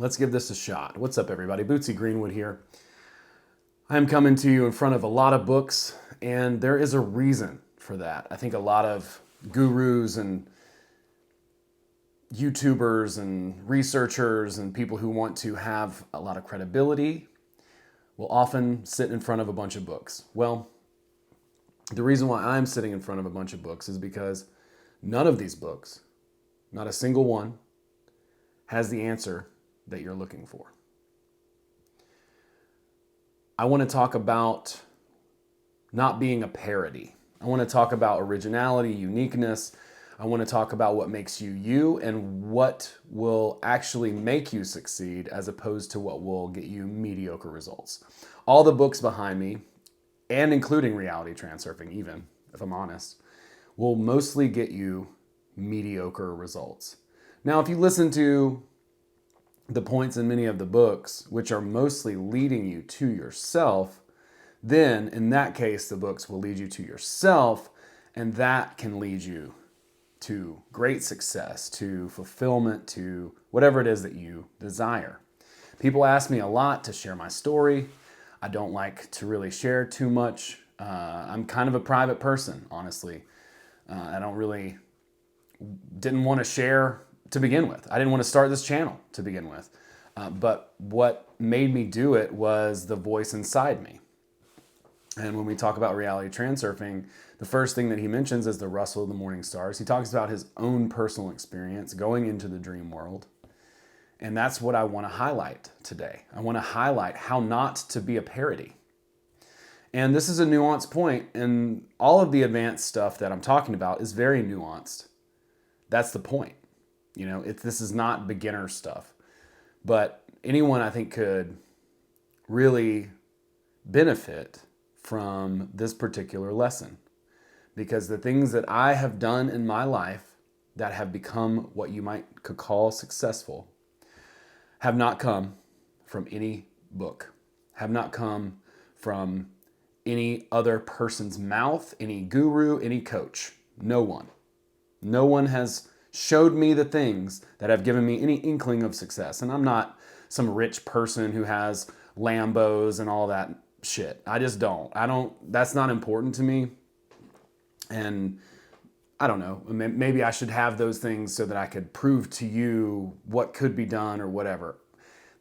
Let's give this a shot. What's up, everybody? Bootsy Greenwood here. I'm coming to you in front of a lot of books, and there is a reason for that. I think a lot of gurus and YouTubers and researchers and people who want to have a lot of credibility will often sit in front of a bunch of books. Well, the reason why I'm sitting in front of a bunch of books is because none of these books, not a single one, has the answer that you're looking for. I want to talk about not being a parody. I want to talk about originality, uniqueness. I want to talk about what makes you you and what will actually make you succeed as opposed to what will get you mediocre results. All the books behind me, and including reality transurfing even, if I'm honest, will mostly get you mediocre results. Now, if you listen to the points in many of the books, which are mostly leading you to yourself, then in that case, the books will lead you to yourself, and that can lead you to great success, to fulfillment, to whatever it is that you desire. People ask me a lot to share my story. I don't like to really share too much. I'm kind of a private person, honestly. I didn't want to share to begin with. I didn't want to start this channel to begin with. But what made me do it was the voice inside me. And when we talk about reality transurfing, the first thing that he mentions is the rustle of the morning stars. He talks about his own personal experience going into the dream world. And that's what I want to highlight today. I want to highlight how not to be a parody. And this is a nuanced point, and all of the advanced stuff that I'm talking about is very nuanced. That's the point. This is not beginner stuff. But anyone, I think, could really benefit from this particular lesson. Because the things that I have done in my life that have become what you could call successful have not come from any book, have not come from any other person's mouth, any guru, any coach. No one. No one has showed me the things that have given me any inkling of success. And I'm not some rich person who has Lambos and all that shit. I just don't. That's not important to me. And I don't know, maybe I should have those things so that I could prove to you what could be done or whatever.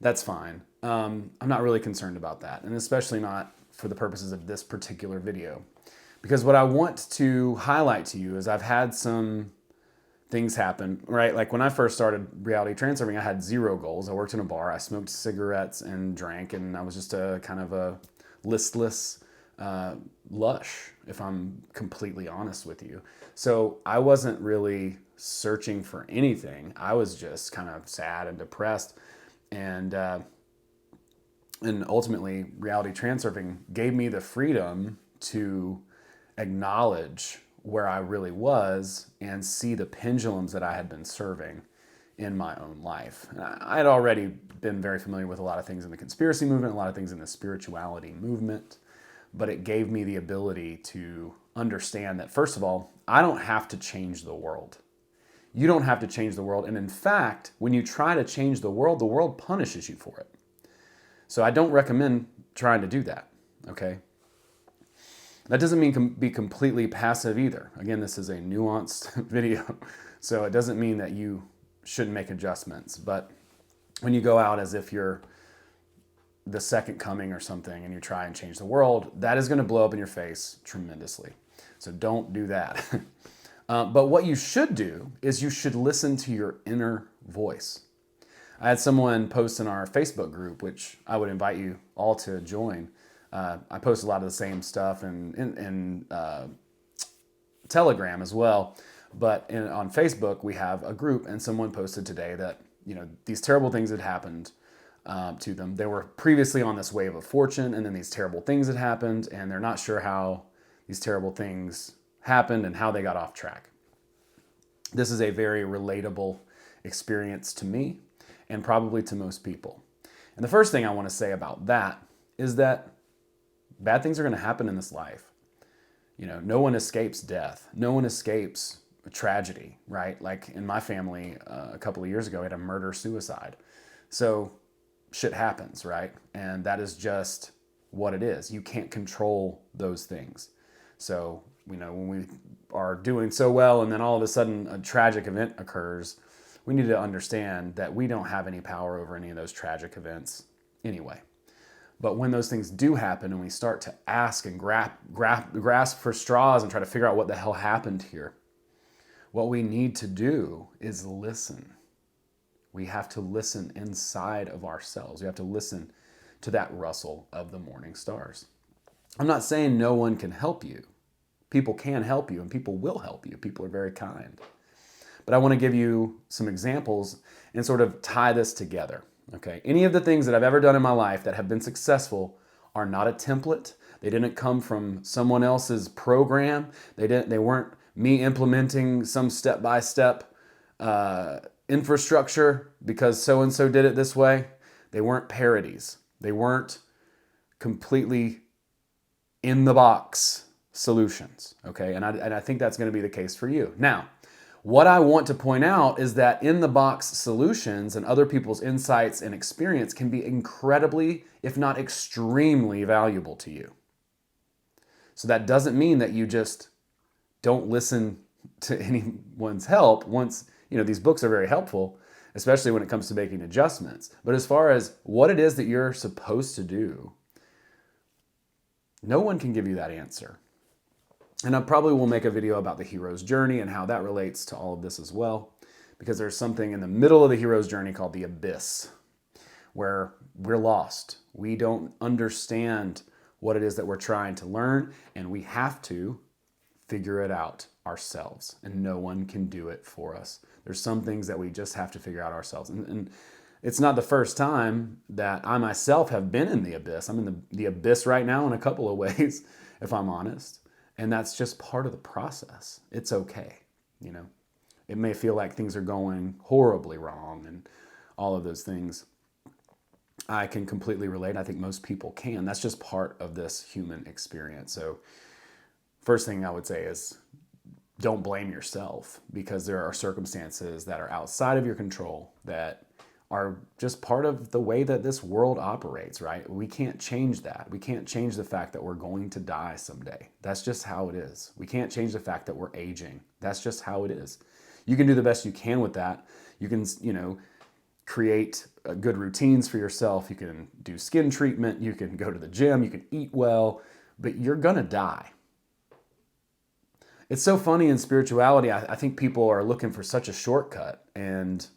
That's fine. I'm not really concerned about that. And especially not for the purposes of this particular video. Because what I want to highlight to you is I've had some things happen, right? Like when I first started reality transurfing, I had zero goals. I worked in a bar, I smoked cigarettes and drank, and I was just a kind of a listless lush, if I'm completely honest with you. So I wasn't really searching for anything. I was just kind of sad and depressed. And ultimately, reality transurfing gave me the freedom to acknowledge where I really was and see the pendulums that I had been serving in my own life. And I had already been very familiar with a lot of things in the conspiracy movement, a lot of things in the spirituality movement, but it gave me the ability to understand that, first of all, I don't have to change the world. You don't have to change the world. And in fact, when you try to change the world punishes you for it. So I don't recommend trying to do that, okay? That doesn't mean be completely passive either. Again, this is a nuanced video, so it doesn't mean that you shouldn't make adjustments. But when you go out as if you're the second coming or something and you try and change the world, that is going to blow up in your face tremendously. So don't do that. But what you should do is you should listen to your inner voice. I had someone post in our Facebook group, which I would invite you all to join. I post a lot of the same stuff in Telegram as well. But on Facebook, we have a group, and someone posted today that these terrible things had happened to them. They were previously on this wave of fortune, and then these terrible things had happened, and they're not sure how these terrible things happened and how they got off track. This is a very relatable experience to me and probably to most people. And the first thing I want to say about that is that bad things are going to happen in this life. No one escapes death. No one escapes a tragedy, right? Like in my family, a couple of years ago, we had a murder-suicide. So shit happens, right? And that is just what it is. You can't control those things. So, when we are doing so well and then all of a sudden a tragic event occurs, we need to understand that we don't have any power over any of those tragic events anyway. But when those things do happen and we start to ask and grasp for straws and try to figure out what the hell happened here, what we need to do is listen. We have to listen inside of ourselves. We have to listen to that rustle of the morning stars. I'm not saying no one can help you. People can help you and people will help you. People are very kind. But I want to give you some examples and sort of tie this together. Okay? Any of the things that I've ever done in my life that have been successful are not a template. They didn't come from someone else's program. They weren't me implementing some step-by-step infrastructure because so-and-so did it this way. They weren't parodies. They weren't completely in-the-box solutions, okay? And I think that's going to be the case for you. Now, what I want to point out is that in-the-box solutions and other people's insights and experience can be incredibly, if not extremely valuable to you. So that doesn't mean that you just don't listen to anyone's help. Once, these books are very helpful, especially when it comes to making adjustments. But as far as what it is that you're supposed to do, no one can give you that answer. And I probably will make a video about the hero's journey and how that relates to all of this as well, because there's something in the middle of the hero's journey called the abyss, where we're lost. We don't understand what it is that we're trying to learn, and we have to figure it out ourselves, and no one can do it for us. There's some things that we just have to figure out ourselves. And it's not the first time that I myself have been in the abyss. I'm in the abyss right now in a couple of ways, if I'm honest. And that's just part of the process. It's okay. It may feel like things are going horribly wrong and all of those things. I can completely relate. I think most people can. That's just part of this human experience. So first thing I would say is don't blame yourself, because there are circumstances that are outside of your control that are just part of the way that this world operates, right? We can't change that. We can't change the fact that we're going to die someday. That's just how it is. We can't change the fact that we're aging. That's just how it is. You can do the best you can with that. You can, create good routines for yourself. You can do skin treatment. You can go to the gym. You can eat well, but you're gonna die. It's so funny in spirituality. I think people are looking for such a shortcut, and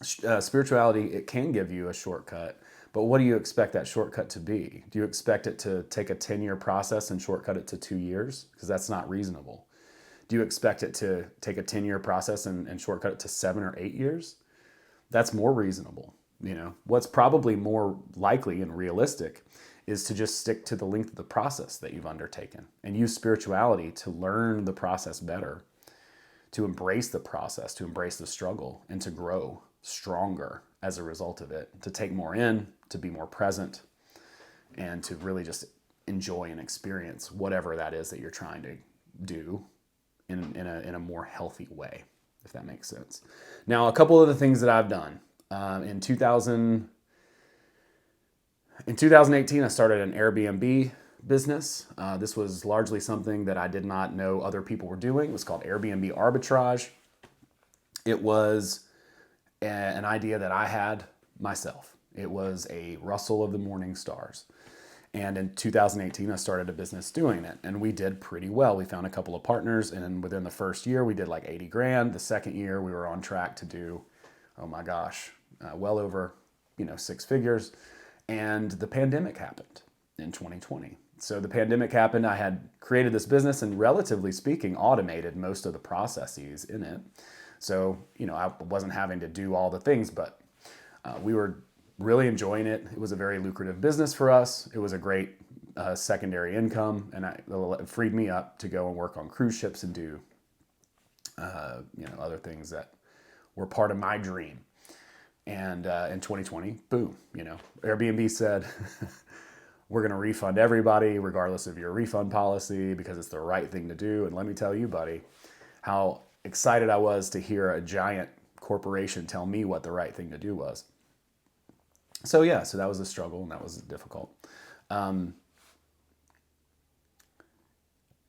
spirituality, it can give you a shortcut, but what do you expect that shortcut to be? Do you expect it to take a 10-year process and shortcut it to 2 years? Because that's not reasonable. Do you expect it to take a 10-year process and shortcut it to 7 or 8 years? That's more reasonable. What's probably more likely and realistic is to just stick to the length of the process that you've undertaken and use spirituality to learn the process better, to embrace the process, to embrace the struggle, and to grow stronger as a result of it, to take more in, to be more present, and to really just enjoy and experience whatever that is that you're trying to do in a more healthy way, if that makes sense. Now, a couple of the things that I've done. In 2018, I started an Airbnb business. This was largely something that I did not know other people were doing. It was called Airbnb arbitrage. It was an idea that I had myself. It was a rustle of the morning stars. And in 2018, I started a business doing it, and we did pretty well. We found a couple of partners, and within the first year, we did like 80 grand. The second year, we were on track to do, well over, 6 figures. And the pandemic happened in 2020. So the pandemic happened. I had created this business and, relatively speaking, automated most of the processes in it. So, I wasn't having to do all the things, but we were really enjoying it. It was a very lucrative business for us. It was a great secondary income, and it freed me up to go and work on cruise ships and do, other things that were part of my dream. And in 2020, boom, Airbnb said, we're going to refund everybody regardless of your refund policy because it's the right thing to do. And let me tell you, buddy, how excited I was to hear a giant corporation tell me what the right thing to do was. So yeah, so that was a struggle and that was difficult.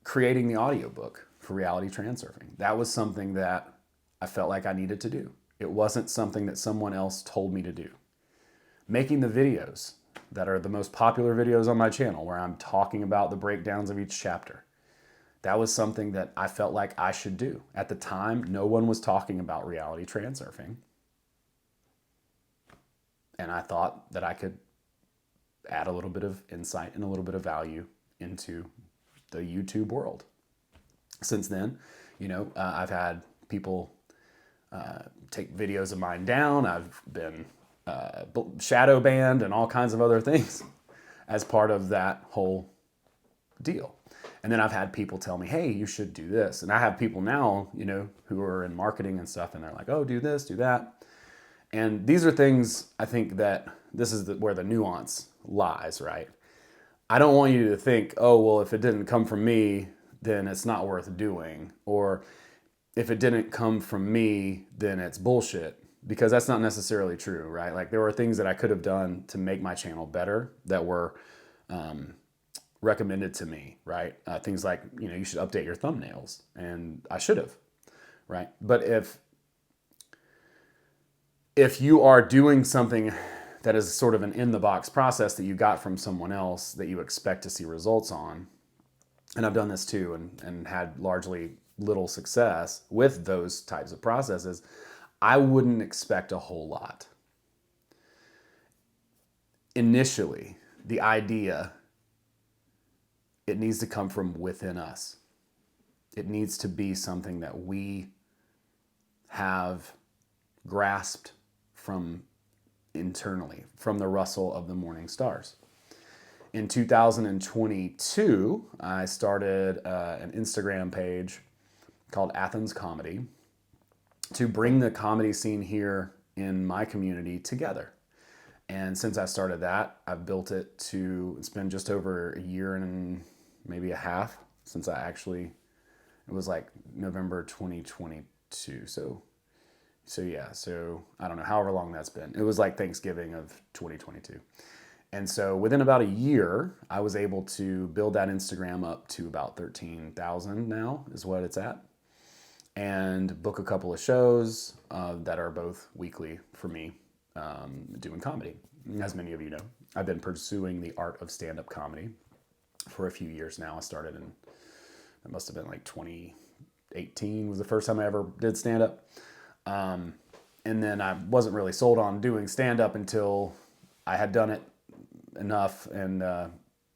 Creating the audiobook for reality transurfing, that was something that I felt like I needed to do. It wasn't something that someone else told me to do. Making the videos that are the most popular videos on my channel, where I'm talking about the breakdowns of each chapter, that was something that I felt like I should do. At the time, no one was talking about reality transurfing. And I thought that I could add a little bit of insight and a little bit of value into the YouTube world. Since then, I've had people take videos of mine down. I've been shadow banned and all kinds of other things as part of that whole deal. And then I've had people tell me, hey, you should do this. And I have people now, who are in marketing and stuff, and they're like, oh, do this, do that. And these are things, I think that this is where the nuance lies, right? I don't want you to think, oh, well, if it didn't come from me, then it's not worth doing. Or if it didn't come from me, then it's bullshit. Because that's not necessarily true, right? Like, there were things that I could have done to make my channel better that were recommended to me, right? Things like, you should update your thumbnails. And I should have, right? But if you are doing something that is sort of an in-the-box process that you got from someone else that you expect to see results on, and I've done this too and had largely little success with those types of processes, I wouldn't expect a whole lot. Initially, the idea, it needs to come from within us. It needs to be something that we have grasped from internally, from the rustle of the morning stars. In 2022, I started an Instagram page called Athens Comedy to bring the comedy scene here in my community together. And since I started that, I've built it to, it's been just over a year and maybe a half since it was like November 2022. So I don't know, however long that's been. It was like Thanksgiving of 2022. And so within about a year, I was able to build that Instagram up to about 13,000 now is what it's at. And book a couple of shows that are both weekly for me doing comedy. As many of you know, I've been pursuing the art of stand-up comedy for a few years now. I started it must have been like 2018 was the first time I ever did stand-up. And then I wasn't really sold on doing stand-up until I had done it enough and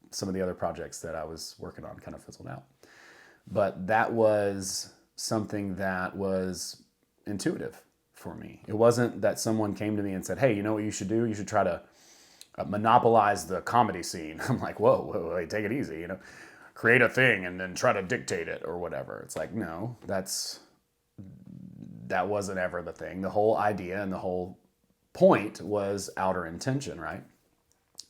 some of the other projects that I was working on kind of fizzled out. But that was something that was intuitive for me. It wasn't that someone came to me and said, hey, you know what you should do? You should try to monopolize the comedy scene. I'm like, whoa, wait, take it easy, create a thing and then try to dictate it or whatever. It's like, no, that wasn't ever the thing. The whole idea and the whole point was outer intention, right?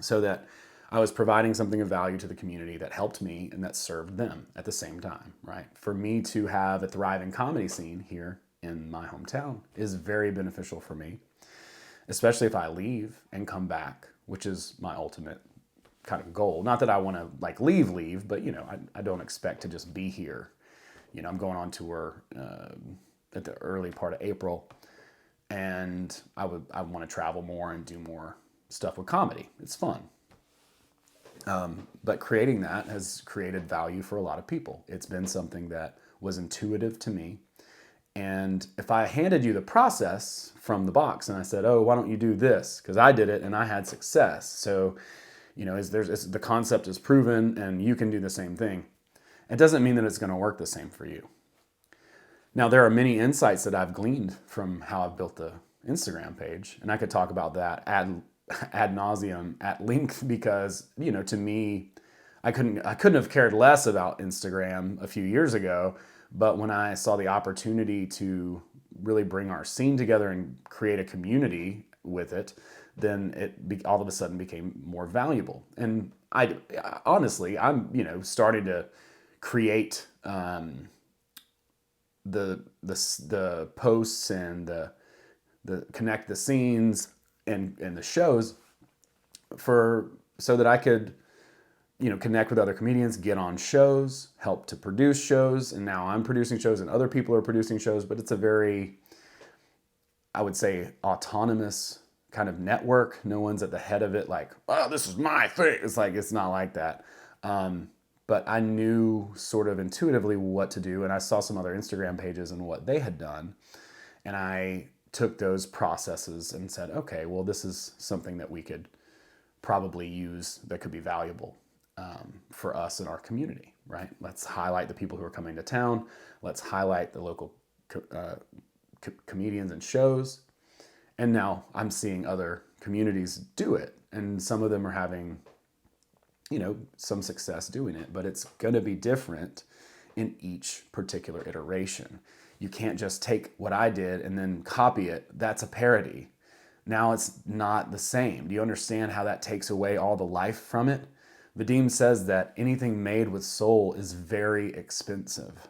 So that I was providing something of value to the community that helped me and that served them at the same time, right? For me to have a thriving comedy scene here in my hometown is very beneficial for me, especially if I leave and come back, which is my ultimate kind of goal. Not that I want to like leave, but I don't expect to just be here. I'm going on tour at the early part of April, and I want to travel more and do more stuff with comedy. It's fun. But creating that has created value for a lot of people. It's been something that was intuitive to me. And if I handed you the process from the box and I said, oh, why don't you do this? Because I did it and I had success. So, the concept is proven and you can do the same thing. It doesn't mean that it's going to work the same for you. Now, there are many insights that I've gleaned from how I've built the Instagram page. And I could talk about that ad nauseum at length because, to me, I couldn't have cared less about Instagram a few years ago. But when I saw the opportunity to really bring our scene together and create a community with it, then it all of a sudden became more valuable. And I'm starting to create the posts and the connect the scenes and the shows so that I could, connect with other comedians, get on shows, help to produce shows. And now I'm producing shows and other people are producing shows, but it's a very, I would say, autonomous kind of network. No one's at the head of it like, oh, this is my thing. It's not like that. But I knew sort of intuitively what to do. And I saw some other Instagram pages and what they had done. And I took those processes and said, okay, well, this is something that we could probably use that could be valuable for us in our community, right? Let's highlight the people who are coming to town. Let's highlight the local comedians and shows. And now I'm seeing other communities do it. And some of them are having, some success doing it, but it's going to be different in each particular iteration. You can't just take what I did and then copy it. That's a parody. Now it's not the same. Do you understand how that takes away all the life from it? Vadim says that anything made with soul is very expensive.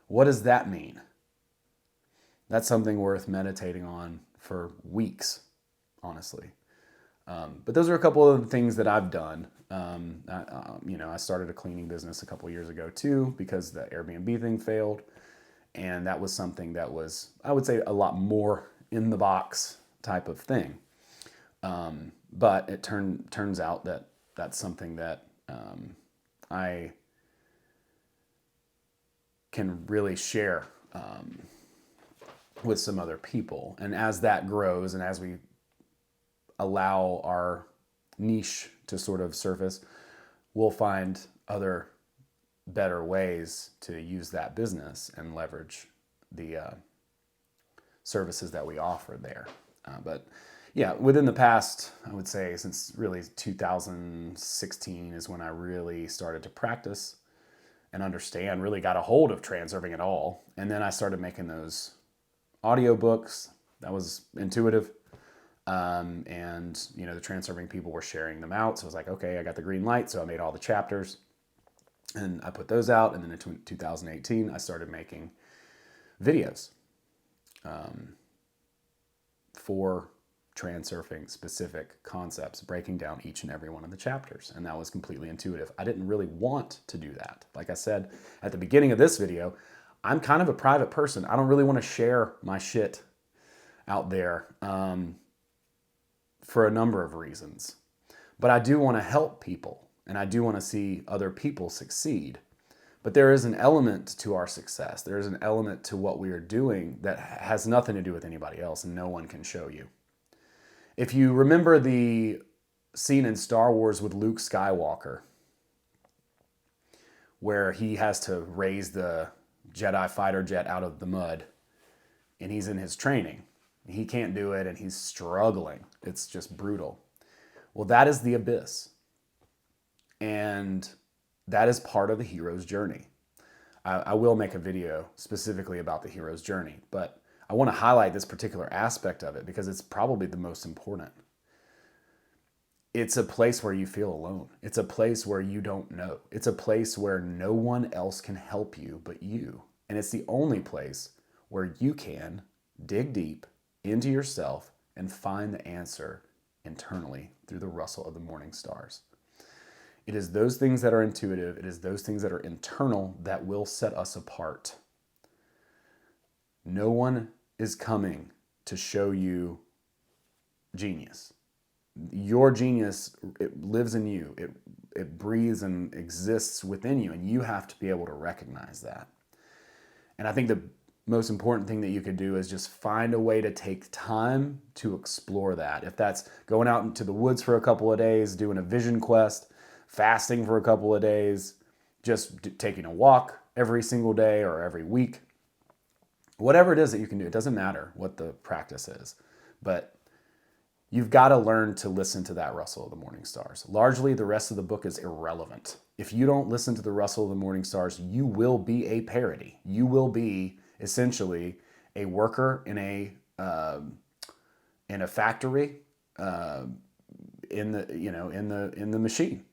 What does that mean? That's something worth meditating on for weeks, honestly. But those are a couple of the things that I've done. I started a cleaning business a couple of years ago too, because the Airbnb thing failed. And that was something that was, I would say, a lot more in the box type of thing. But it turns out that that's something that I can really share with some other people. And as that grows and as we allow our niche to sort of surface, we'll find other better ways to use that business and leverage the services that we offer there. But yeah, within the past, I would say since really 2016 is when I really started to practice and understand, really got a hold of transurfing at all. And then I started making those audiobooks. That was intuitive. And the transurfing people were sharing them out. So I was like, okay, I got the green light. So I made all the chapters and I put those out. And then in 2018, I started making videos for transurfing specific concepts, breaking down each and every one of the chapters. And that was completely intuitive. I didn't really want to do that. Like I said at the beginning of this video, I'm kind of a private person. I don't really want to share my shit out there for a number of reasons. But I do want to help people and I do want to see other people succeed. But there is an element to our success. There is an element to what we are doing that has nothing to do with anybody else and no one can show you. If you remember the scene in Star Wars with Luke Skywalker, where he has to raise the Jedi fighter jet out of the mud and he's in his training. He can't do it and he's struggling. It's just brutal. Well, that is the abyss. And that is part of the hero's journey. I will make a video specifically about the hero's journey, but I want to highlight this particular aspect of it because it's probably the most important. It's a place where you feel alone. It's a place where you don't know. It's a place where no one else can help you but you. And it's the only place where you can dig deep into yourself and find the answer internally through the rustle of the morning stars. It is those things that are intuitive. It is those things that are internal that will set us apart. No one is coming to show you genius. Your genius, it lives in you. It breathes and exists within you, and you have to be able to recognize that. And I think the most important thing that you could do is just find a way to take time to explore that. If that's going out into the woods for a couple of days, doing a vision quest, fasting for a couple of days, just taking a walk every single day or every week, whatever it is that you can do, it doesn't matter what the practice is, but you've got to learn to listen to that rustle of the morning stars. Largely, the rest of the book is irrelevant. If you don't listen to the rustle of the morning stars, you will be a parody. You will be essentially a worker in a factory, in the machine.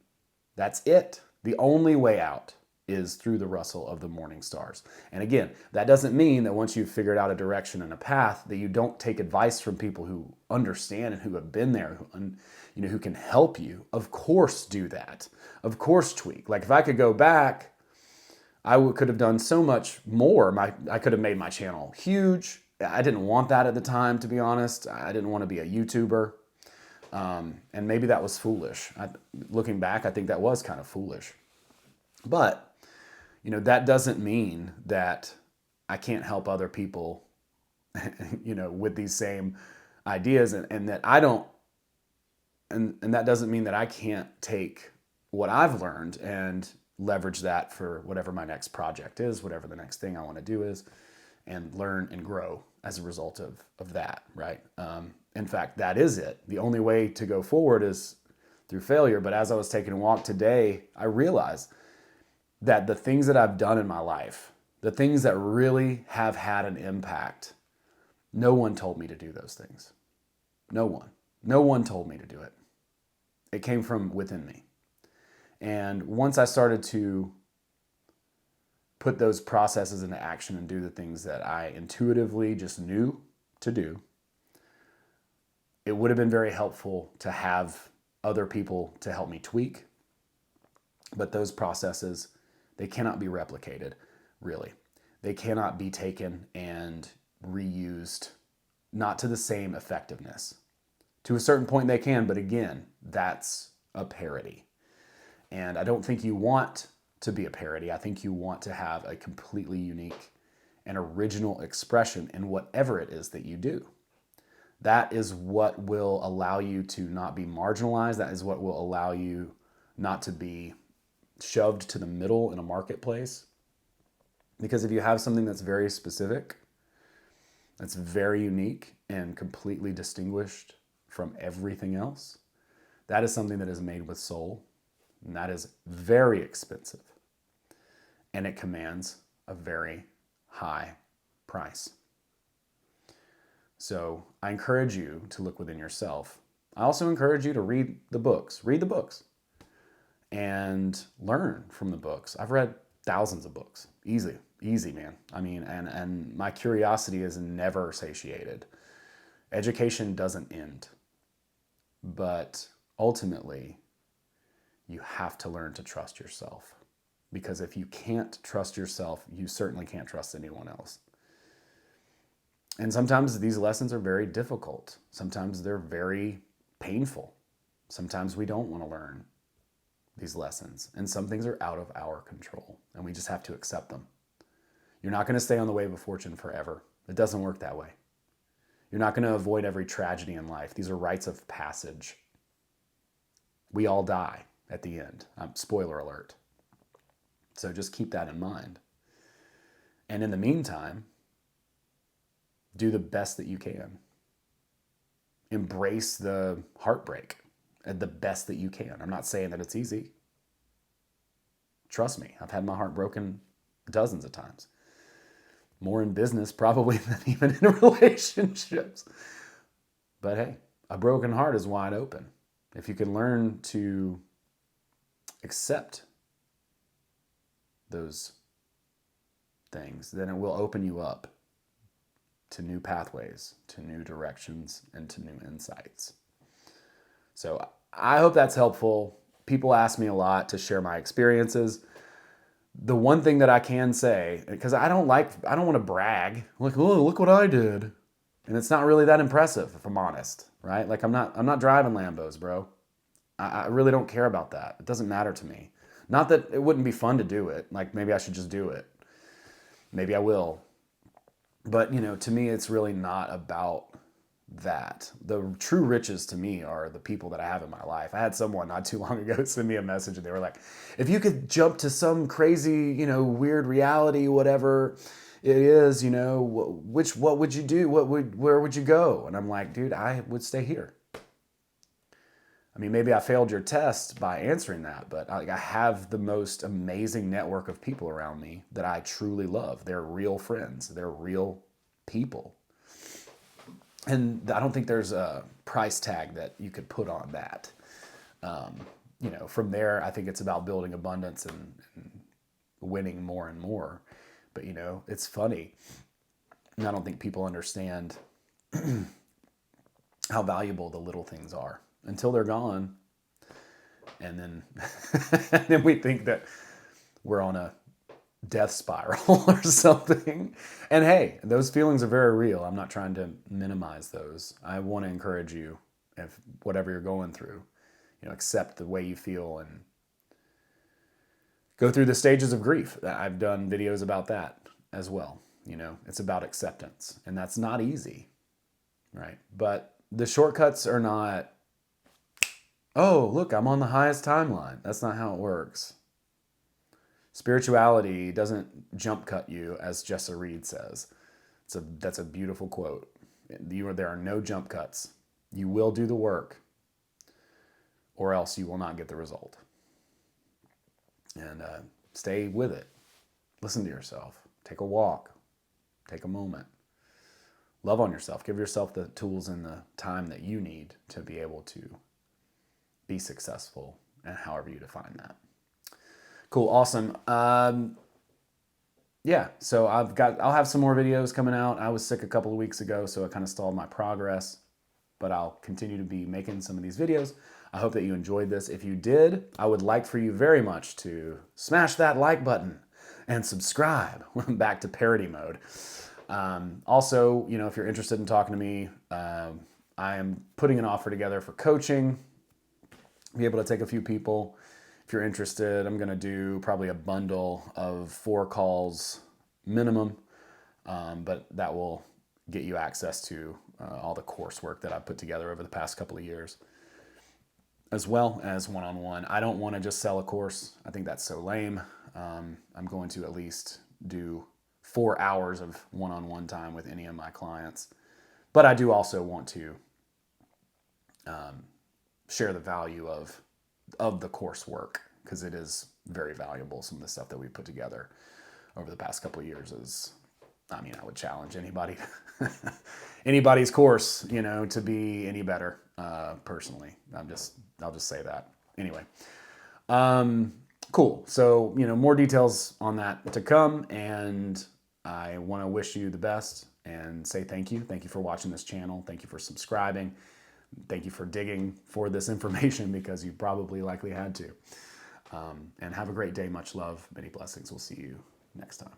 That's it. The only way out is through the rustle of the morning stars. And again, that doesn't mean that once you've figured out a direction and a path that you don't take advice from people who understand and who have been there, who can help you. Of course, do that. Of course, tweak. Like if I could go back, could have done so much more. I could have made my channel huge. I didn't want that at the time, to be honest. I didn't want to be a YouTuber. And maybe that was foolish. Looking back, I think that was kind of foolish. But, that doesn't mean that I can't help other people, with these same ideas and that I don't, and that doesn't mean that I can't take what I've learned and leverage that for whatever my next project is, whatever the next thing I want to do is, and learn and grow as a result of that, right? In fact, that is it. The only way to go forward is through failure. But as I was taking a walk today, I realized that the things that I've done in my life, the things that really have had an impact, no one told me to do those things. No one. No one told me to do it. It came from within me. And once I started to put those processes into action and do the things that I intuitively just knew to do, it would have been very helpful to have other people to help me tweak. But those processes, they cannot be replicated, really. They cannot be taken and reused, not to the same effectiveness. To a certain point they can, but again, that's a parody. And I don't think you want to be a parody. I think you want to have a completely unique and original expression in whatever it is that you do. That is what will allow you to not be marginalized. That is what will allow you not to be shoved to the middle in a marketplace. Because if you have something that's very specific, that's very unique and completely distinguished from everything else, that is something that is made with soul, and that is very expensive. And it commands a very high price. So I encourage you to look within yourself. I also encourage you to read the books. Read the books and learn from the books. I've read thousands of books. Easy, man. I mean, and my curiosity is never satiated. Education doesn't end. But ultimately, you have to learn to trust yourself. Because if you can't trust yourself, you certainly can't trust anyone else. And sometimes these lessons are very difficult. Sometimes they're very painful. Sometimes we don't want to learn these lessons. And some things are out of our control. And we just have to accept them. You're not going to stay on the wave of fortune forever. It doesn't work that way. You're not going to avoid every tragedy in life. These are rites of passage. We all die at the end. Spoiler alert. So just keep that in mind. And in the meantime, do the best that you can. Embrace the heartbreak at the best that you can. I'm not saying that it's easy. Trust me, I've had my heart broken dozens of times. More in business probably than even in relationships. But hey, a broken heart is wide open. If you can learn to accept those things, then it will open you up to new pathways, to new directions, and to new insights. So I hope that's helpful. People ask me a lot to share my experiences. The one thing that I can say, because I don't want to brag, like, oh, look what I did. And it's not really that impressive, if I'm honest, right? Like I'm not driving Lambos, bro. I really don't care about that. It doesn't matter to me. Not that it wouldn't be fun to do it. Like maybe I should just do it. Maybe I will. But, to me, it's really not about that. The true riches to me are the people that I have in my life. I had someone not too long ago send me a message and they were like, if you could jump to some crazy, weird reality, whatever it is, what would you do? Where would you go? And I'm like, dude, I would stay here. I mean, maybe I failed your test by answering that, but I have the most amazing network of people around me that I truly love. They're real friends. They're real people. And I don't think there's a price tag that you could put on that. From there, I think it's about building abundance and winning more and more. But, you know, it's funny. And I don't think people understand how valuable the little things are until they're gone. And then, and then we think that we're on a death spiral or something. And hey, those feelings are very real. I'm not trying to minimize those. I want to encourage you, if whatever you're going through, you know, accept the way you feel and go through the stages of grief. I've done videos about that as well. You know, it's about acceptance, and that's not easy, right? But the shortcuts are not, oh, look, I'm on the highest timeline. That's not how it works. Spirituality doesn't jump cut you, as Jessa Reed says. That's a beautiful quote. There are no jump cuts. You will do the work, or else you will not get the result. And stay with it. Listen to yourself. Take a walk. Take a moment. Love on yourself. Give yourself the tools and the time that you need to be able to be successful, and however you define that. Cool. Awesome. Yeah. So I'll have some more videos coming out. I was sick a couple of weeks ago, so I kind of stalled my progress, but I'll continue to be making some of these videos. I hope that you enjoyed this. If you did, I would like for you very much to smash that like button and subscribe. Back to parody mode. Also, you know, if you're interested in talking to me, I am putting an offer together for coaching. Be able to take a few people. If you're interested, I'm going to do probably a bundle of 4 calls minimum, but that will get you access to all the coursework that I've put together over the past couple of years, as well as one-on-one. I don't want to just sell a course. I think that's so lame. I'm going to at least do 4 hours of one-on-one time with any of my clients. But I do also want to share the value of the coursework, because it is very valuable. Some of the stuff that we put together over the past couple of years is, I mean, I would challenge anybody, anybody's course, you know, to be any better. Personally, I'll just say that anyway. Cool. So, you know, more details on that to come, and I want to wish you the best and say thank you. Thank you for watching this channel. Thank you for subscribing. Thank you for digging for this information, because you probably likely had to. And have a great day. Much love. Many blessings. We'll see you next time.